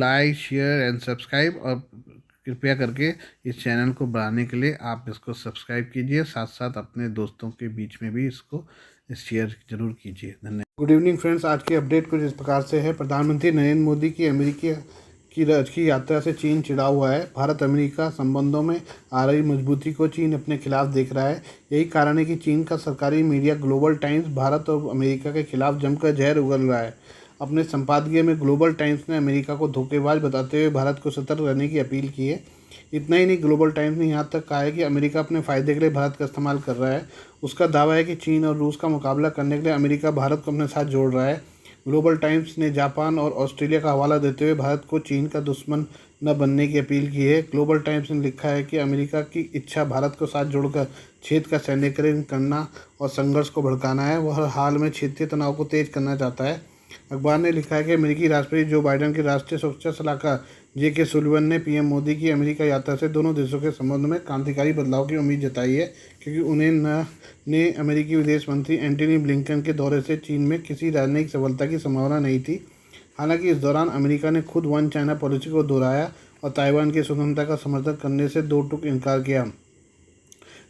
Like share and subscribe, और कृपया करके इस चैनल को बढ़ाने के लिए आप इसको सब्सक्राइब कीजिए, साथ साथ अपने दोस्तों के बीच में भी इसको शेयर जरूर कीजिए। धन्यवाद। गुड इवनिंग फ्रेंड्स, आज की अपडेट कुछ इस प्रकार से है। प्रधानमंत्री नरेंद्र मोदी की अमेरिकी की यात्रा से चीन चिढ़ा हुआ है। भारत अमेरिका संबंधों में आ रही मजबूती को चीन अपने खिलाफ देख रहा है। यही कारण है कि चीन का सरकारी मीडिया ग्लोबल टाइम्स भारत और अमेरिका के खिलाफ जमकर जहर उगल रहा है। अपने संपादकीय में ग्लोबल टाइम्स ने अमेरिका को धोखेबाज बताते हुए भारत को सतर्क रहने की अपील की है। इतना ही नहीं, ग्लोबल टाइम्स ने यहाँ तक कहा है कि अमेरिका अपने फ़ायदे के लिए भारत का इस्तेमाल कर रहा है। उसका दावा है कि चीन और रूस का मुकाबला करने के लिए अमेरिका भारत को अपने साथ जोड़ रहा है। ग्लोबल टाइम्स ने जापान और ऑस्ट्रेलिया का हवाला देते हुए भारत को चीन का दुश्मन न बनने की अपील की है। ग्लोबल टाइम्स ने लिखा है कि अमेरिका की इच्छा भारत को साथ जोड़कर क्षेत्र का सैन्यकरण करना और संघर्ष को भड़काना है। वह हर हाल में क्षेत्रीय तनाव को तेज करना चाहता है। अखबार ने लिखा है कि अमेरिकी राष्ट्रपति जो बाइडेन के राष्ट्रीय सुरक्षा सलाहकार जे.के. सुलिवन ने पीएम मोदी की अमेरिका यात्रा से दोनों देशों के संबंध में क्रांतिकारी बदलाव की उम्मीद जताई है, क्योंकि उन्हें ने अमेरिकी विदेश मंत्री एंटनी ब्लिंकन के दौरे से चीन में किसी राजनयिक सफलता की संभावना नहीं थी। हालांकि इस दौरान अमेरिका ने खुद वन चाइना पॉलिसी को दोहराया और ताइवान की स्वतंत्रता का समर्थन करने से दो टूक इनकार किया।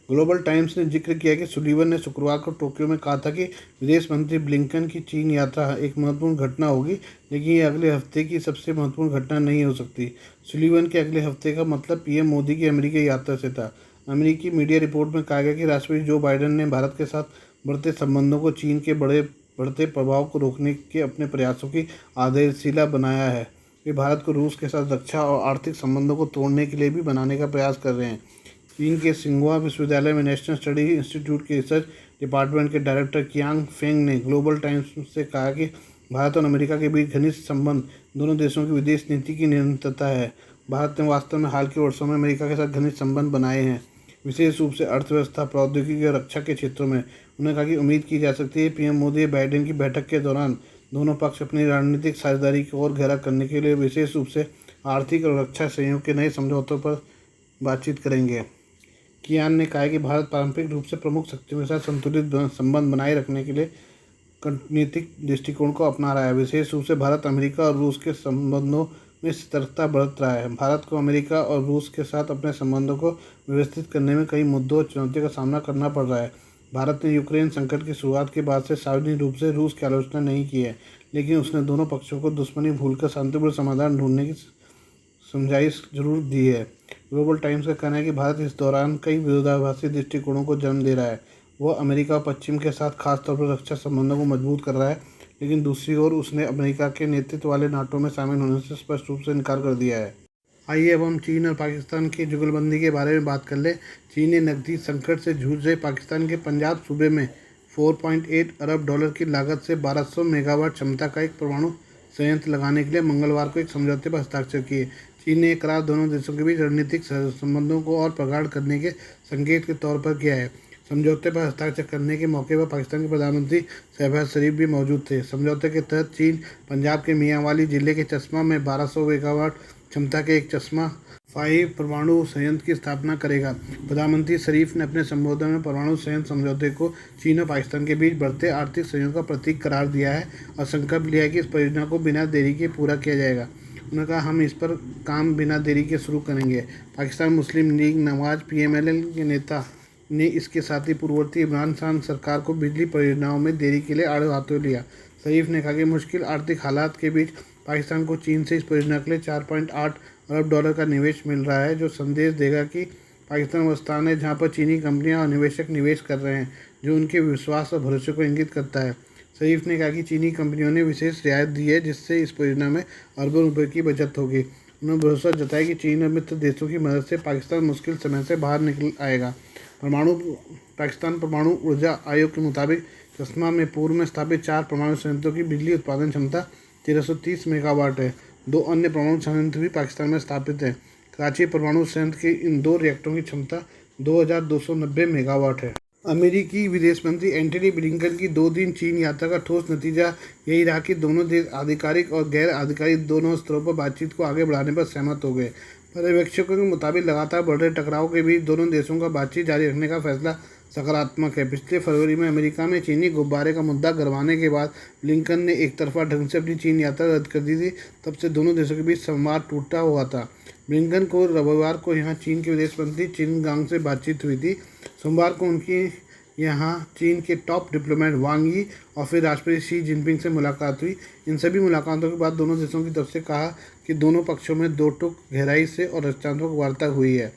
ग्लोबल टाइम्स ने जिक्र किया कि सुलिवन ने शुक्रवार को टोक्यो में कहा था कि विदेश मंत्री ब्लिंकन की चीन यात्रा एक महत्वपूर्ण घटना होगी, लेकिन ये अगले हफ्ते की सबसे महत्वपूर्ण घटना नहीं हो सकती। सुलिवन के अगले हफ्ते का मतलब पीएम मोदी की अमेरिकी यात्रा से था। अमेरिकी मीडिया रिपोर्ट में कहा गया कि राष्ट्रपति जो बाइडेन ने भारत के साथ बढ़ते संबंधों को चीन के बढ़ते प्रभाव को रोकने के अपने प्रयासों की आधारशिला बनाया है। वे भारत को रूस के साथ रक्षा और आर्थिक संबंधों को तोड़ने के लिए भी बनाने का प्रयास कर रहे हैं। चीन के सिंघुआ विश्वविद्यालय में नेशनल स्टडी इंस्टीट्यूट के रिसर्च डिपार्टमेंट के डायरेक्टर कियांग फेंग ने ग्लोबल टाइम्स से कहा कि भारत और अमेरिका के बीच घनिष्ठ संबंध दोनों देशों की विदेश नीति की निरंतरता है। भारत ने वास्तव में हाल के वर्षों में अमेरिका के साथ घनिष्ठ संबंध बनाए हैं, विशेष रूप से अर्थव्यवस्था, प्रौद्योगिकी और रक्षा के क्षेत्रों में। उन्होंने कहा कि उम्मीद की जा सकती है पीएम मोदी बाइडेन की बैठक के दौरान दोनों पक्ष अपनी रणनीतिक साझेदारी को और गहरा करने के लिए विशेष रूप से आर्थिक और रक्षा सहयोग के नए समझौतों पर बातचीत करेंगे। कियान ने कहा कि भारत पारंपरिक रूप से प्रमुख शक्तियों के साथ संतुलित संबंध बनाए रखने के लिए कूटनीतिक दृष्टिकोण को अपना रहा है। विशेष रूप से भारत अमेरिका और रूस के संबंधों में सतर्कता बरत रहा है। भारत को अमेरिका और रूस के साथ अपने संबंधों को व्यवस्थित करने में कई मुद्दों और चुनौतियों का सामना करना पड़ रहा है। भारत ने यूक्रेन संकट की शुरुआत के बाद से सार्वजनिक रूप से रूस की आलोचना नहीं की है, लेकिन उसने दोनों पक्षों को दुश्मनी भूलकर शांतिपूर्ण समाधान ढूंढने की समझाइश जरूर दी है। ग्लोबल टाइम्स का कहना है कि भारत इस दौरान कई विरोधाभासी दृष्टिकोणों को जन्म दे रहा है। वह अमेरिका और पश्चिम के साथ खासतौर पर रक्षा संबंधों को मजबूत कर रहा है, लेकिन दूसरी ओर उसने अमेरिका के नेतृत्व वाले नाटो में शामिल होने से स्पष्ट रूप से इनकार कर दिया है। आइए अब हम चीन और पाकिस्तान की जुगलबंदी के बारे में बात कर लें। चीन ने नकदी संकट से जूझ रहे पाकिस्तान के पंजाब सूबे में 4.8 अरब डॉलर की लागत से 1200 मेगावाट क्षमता का एक परमाणु संयंत्र लगाने के लिए मंगलवार को एक समझौते पर हस्ताक्षर किए। चीन ने यह करार दोनों देशों के बीच रणनीतिक संबंधों को और प्रगाढ़ करने के संकेत के तौर पर किया है। समझौते पर हस्ताक्षर करने के मौके पर पाकिस्तान के प्रधानमंत्री शहबाज शरीफ भी मौजूद थे। समझौते के तहत चीन पंजाब के मियांवाली जिले के चश्मा में 1200 मेगावाट क्षमता के एक चश्मा 5 परमाणु संयंत्र की स्थापना करेगा। प्रधानमंत्री शरीफ ने अपने संबोधन में परमाणु संयंत्र समझौते को चीन और पाकिस्तान के बीच बढ़ते आर्थिक सहयोग का प्रतीक करार दिया है और संकल्प लिया है कि इस परियोजना को बिना देरी के पूरा किया जाएगा। उन्होंने कहा, हम इस पर काम बिना देरी के शुरू करेंगे। पाकिस्तान मुस्लिम लीग नवाज PMLN के नेता ने इसके साथ ही पूर्ववर्ती इमरान खान सरकार को बिजली परियोजनाओं में देरी के लिए आड़े हाथों लिया। शरीफ ने कहा कि मुश्किल आर्थिक हालात के बीच पाकिस्तान को चीन से इस परियोजना के लिए 4.8 अरब डॉलर का निवेश मिल रहा है, जो संदेश देगा कि पाकिस्तान वो स्थान है जहाँ पर चीनी कंपनियाँ और निवेशक निवेश कर रहे हैं, जो उनके विश्वास और भरोसे को इंगित करता है। शरीफ ने कहा कि चीनी कंपनियों ने विशेष रियायत दी है, जिससे इस परियोजना में अरबों रुपये की बचत होगी। उन्होंने भरोसा जताया कि चीन और मित्र देशों की मदद से पाकिस्तान मुश्किल समय से बाहर निकल आएगा। पाकिस्तान परमाणु ऊर्जा आयोग के मुताबिक चश्मा में पूर्व में स्थापित 4 परमाणु संयंत्रों की बिजली उत्पादन क्षमता 1330 मेगावाट है। 2 अन्य परमाणु संयंत्र भी पाकिस्तान में स्थापित हैं। कराची परमाणु संयंत्र की इन 2 रिएक्टरों की क्षमता 2290 मेगावाट है। अमेरिकी विदेश मंत्री एंटनी ब्लिंकन की 2 दिन चीन यात्रा का ठोस नतीजा यही रहा कि दोनों देश आधिकारिक और गैर आधिकारिक दोनों स्तरों पर बातचीत को आगे बढ़ाने पर सहमत हो गए। पर्यवेक्षकों के मुताबिक लगातार बढ़ रहे टकराव के बीच दोनों देशों का बातचीत जारी रखने का फैसला सकारात्मक है। पिछले फरवरी में अमेरिका में चीनी गुब्बारे का मुद्दा गरमाने के बाद ब्लिंकन ने एक तरफा ढंग से अपनी चीन यात्रा रद्द कर दी थी। तब से दोनों देशों के बीच संवाद टूटा हुआ था। ब्लिंकन को रविवार को यहाँ चीन के विदेश मंत्री चिनगांग से बातचीत हुई थी। सोमवार को उनकी यहाँ चीन के टॉप डिप्लोमेट वांग यी और फिर राष्ट्रपति शी जिनपिंग से मुलाकात हुई। इन सभी मुलाकातों के बाद दोनों देशों की तरफ से कहा कि दोनों पक्षों में दो टूक गहराई से और रचनात्मक वार्ता हुई है।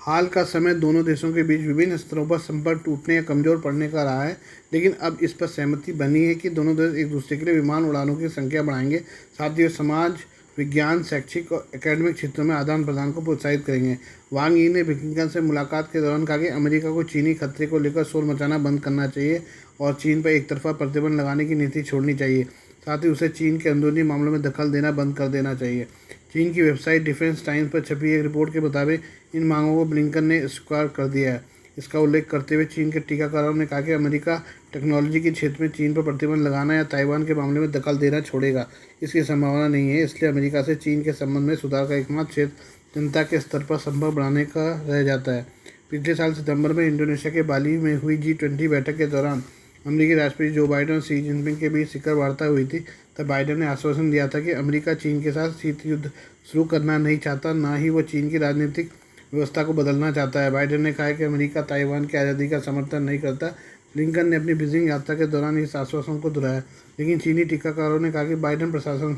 हाल का समय दोनों देशों के बीच विभिन्न स्तरों पर संपर्क टूटने या कमज़ोर पड़ने का रहा है, लेकिन अब इस पर सहमति बनी है कि दोनों देश एक दूसरे के लिए विमान उड़ानों की संख्या बढ़ाएंगे। साथ ही वे समाज, विज्ञान, शैक्षिक और एकेडमिक क्षेत्रों में आदान प्रदान को प्रोत्साहित करेंगे। वांग यी ने ब्लिंकन से मुलाकात के दौरान कहा कि अमेरिका को चीनी खतरे को लेकर शोर मचाना बंद करना चाहिए और चीन पर एक तरफा प्रतिबंध लगाने की नीति छोड़नी चाहिए। साथ ही उसे चीन के अंदरूनी मामलों में दखल देना बंद कर देना चाहिए। चीन की वेबसाइट डिफेंस टाइम्स पर छपी एक रिपोर्ट के मुताबिक इन मांगों को ब्लिंकन ने स्वीकार कर दिया है। इसका उल्लेख करते हुए चीन के टीकाकारों ने कहा कि अमेरिका टेक्नोलॉजी के क्षेत्र में चीन पर प्रतिबंध लगाना या ताइवान के मामले में दखल देना छोड़ेगा, इसकी संभावना नहीं है। इसलिए अमेरिका से चीन के संबंध में सुधार का एकमात्र क्षेत्र जनता के स्तर पर संपर्क बढ़ाने का रह जाता है। पिछले साल सितंबर में इंडोनेशिया के बाली में हुई G20 बैठक के दौरान अमेरिकी राष्ट्रपति जो बाइडेन और शी जिनपिंग के बीच शिखर वार्ता हुई थी। तब बाइडेन ने आश्वासन दिया था कि अमेरिका चीन के साथ शीत युद्ध शुरू करना नहीं चाहता, ना ही वो चीन की राजनीतिक व्यवस्था को बदलना चाहता है। बाइडेन ने कहा कि अमेरिका ताइवान की आज़ादी का समर्थन नहीं करता। ब्लिंकन ने अपनी बीजिंग यात्रा के दौरान इस आश्वासन को दोहराया, लेकिन चीनी टीकाकारों ने कहा कि बाइडेन प्रशासन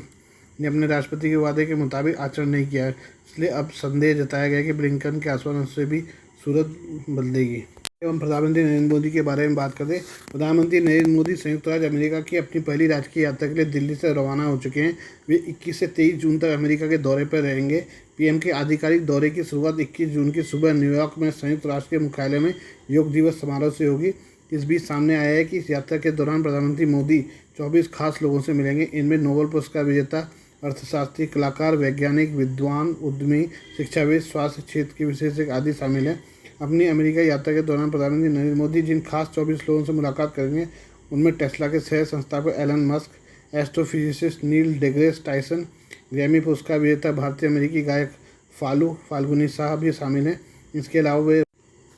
ने अपने राष्ट्रपति के वादे के मुताबिक आचरण नहीं किया है। इसलिए अब संदेह जताया गया कि ब्लिंकन के आश्वासन से भी सूरत बदलेगी। एवं प्रधानमंत्री नरेंद्र मोदी के बारे में बात करें। प्रधानमंत्री नरेंद्र मोदी संयुक्त राज्य अमेरिका की अपनी पहली राजकीय यात्रा के लिए दिल्ली से रवाना हो चुके हैं। वे 21 से 23 जून तक अमेरिका के दौरे पर रहेंगे। पीएम के आधिकारिक दौरे की शुरुआत 21 जून की सुबह न्यूयॉर्क में संयुक्त राष्ट्र के मुख्यालय में योग दिवस समारोह से होगी। इस बीच सामने आया है कि इस यात्रा के दौरान प्रधानमंत्री मोदी 24 खास लोगों से मिलेंगे। इनमें नोबेल पुरस्कार विजेता, अर्थशास्त्री, कलाकार, वैज्ञानिक, विद्वान, उद्यमी, शिक्षाविद, स्वास्थ्य क्षेत्र के विशेषज्ञ आदि शामिल हैं। अपनी अमेरिका यात्रा के दौरान प्रधानमंत्री नरेंद्र मोदी जिन खास 24 लोगों से मुलाकात करेंगे उनमें टेस्ला के सह संस्थापक एलन मस्क, एस्ट्रोफिजिसिस्ट नील डेग्रेस टाइसन, ग्रैमी पुरस्कार विजेता भारतीय अमेरिकी गायक फाल्गुनी शाह भी शामिल हैं। इसके अलावा वे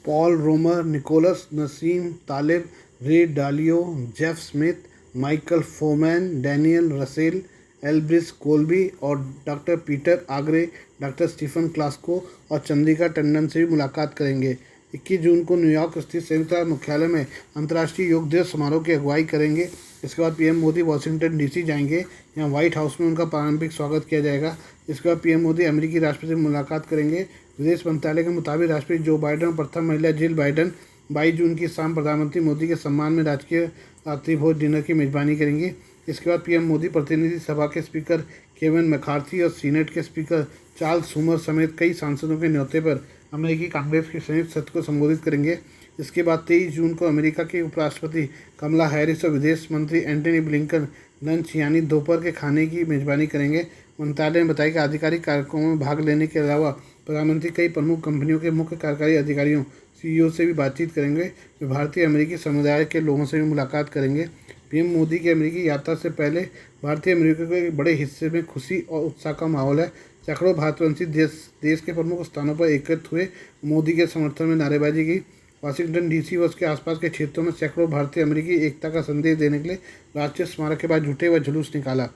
Paul Romer, Nicholas Nassim Taleb, Ray Dalio, Jeff Smith, Michael Foreman, Daniel Russell, Elbridge Colby और doctor Peter Agre, doctor Stephen Klasko और चंद्रिका टंडन से भी मुलाकात करेंगे। 21 जून को न्यूयॉर्क स्थित संयुक्त राष्ट्र मुख्यालय में अंतर्राष्ट्रीय योग दिवस समारोह की अगुवाई करेंगे। इसके बाद पीएम मोदी वाशिंगटन डीसी जाएंगे। यहाँ व्हाइट हाउस में उनका पारंपरिक स्वागत किया जाएगा। इसके बाद पीएम मोदी अमेरिकी राष्ट्रपति से मुलाकात करेंगे। विदेश मंत्रालय के मुताबिक राष्ट्रपति जो बाइडेन और प्रथम महिला जिल बाइडेन 22 जून की शाम प्रधानमंत्री मोदी के सम्मान में राजकीय रात्रि भोज डिनर की मेजबानी करेंगे। इसके बाद पीएम मोदी प्रतिनिधि सभा के स्पीकर केविन मैकार्थी और सीनेट के स्पीकर चार्ल्स सूमर समेत कई सांसदों के न्योते पर अमेरिकी कांग्रेस के संयुक्त सत्र को संबोधित करेंगे। इसके बाद 23 जून को अमेरिका के उपराष्ट्रपति कमला हैरिस और विदेश मंत्री एंटनी ब्लिंकन लंच यानी दोपहर के खाने की मेजबानी करेंगे। मंत्रालय ने बताया कि आधिकारिक कार्यक्रमों में भाग लेने के अलावा प्रधानमंत्री कई प्रमुख कंपनियों के मुख्य कार्यकारी अधिकारियों CEO से भी बातचीत करेंगे। वे भारतीय अमेरिकी समुदाय के लोगों से भी मुलाकात करेंगे। पीएम मोदी की अमेरिकी यात्रा से पहले भारतीय अमेरिका के बड़े हिस्से में खुशी और उत्साह का माहौल है। सैकड़ों भारतवंशी देश के प्रमुख स्थानों पर एकत्रित हुए, मोदी के समर्थन में नारेबाजी की। वाशिंगटन डीसी व उसके आसपास के क्षेत्रों में सैकड़ों भारतीय अमेरिकी एकता का संदेश देने के लिए राष्ट्रीय स्मारक के पास जुटे व जुलूस निकाला।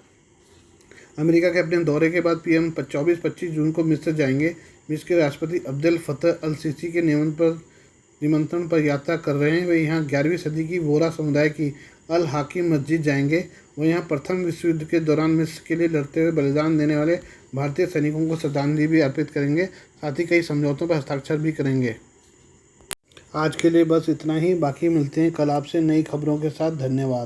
अमेरिका के अपने दौरे के बाद पीएम 24-25 जून को मिस्र जाएंगे। मिस्र के राष्ट्रपति अब्देल फतह अल सीसी के निमंत्रण पर यात्रा कर रहे हैं। वे यहाँ 11वीं सदी की वोरा समुदाय की अल हाकिम मस्जिद जाएंगे। वह यहाँ प्रथम विश्व युद्ध के दौरान मिस्र के लिए लड़ते हुए बलिदान देने वाले भारतीय सैनिकों को श्रद्धांजलि भी अर्पित करेंगे। साथ ही कई समझौतों पर हस्ताक्षर भी करेंगे। आज के लिए बस इतना ही। बाकी मिलते हैं कल आपसे नई खबरों के साथ। धन्यवाद।